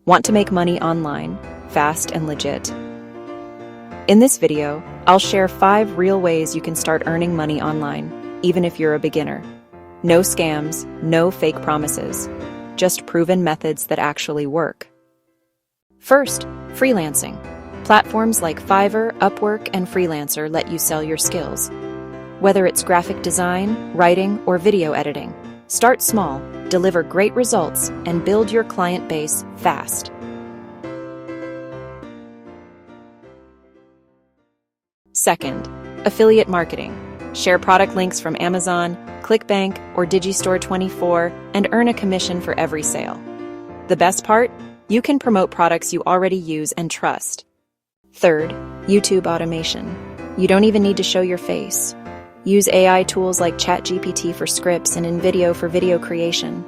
Want to make money online, fast and legit? In this video, I'll share 5 real ways you can start earning money online, even if you're a beginner. No scams, no fake promises, just proven methods that actually work. First, freelancing. Platforms like Fiverr, Upwork, and Freelancer let you sell your skills. Whether it's graphic design, writing, or video editing, start small, deliver great results, and build your client base fast. Second, affiliate marketing. Share product links from Amazon, ClickBank, or Digistore24 and earn a commission for every sale. The best part? You can promote products you already use and trust. Third, YouTube automation. You don't even need to show your face. Use AI tools like ChatGPT for scripts and InVideo for video creation.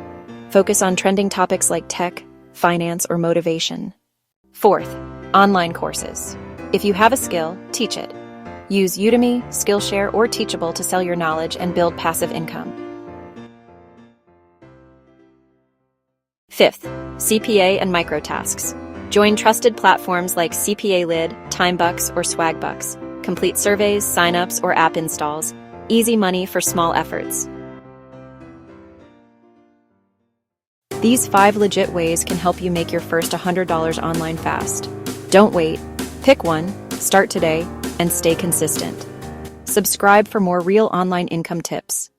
Focus on trending topics like tech, finance, or motivation. Fourth, online courses. If you have a skill, teach it. Use Udemy, Skillshare, or Teachable to sell your knowledge and build passive income. Fifth, CPA and microtasks. Join trusted platforms like CPA Lid, TimeBucks, or Swagbucks. Complete surveys, signups, or app installs. Easy money for small efforts. These 5 legit ways can help you make your first $100 online fast. Don't wait. Pick one, start today, and stay consistent. Subscribe for more real online income tips.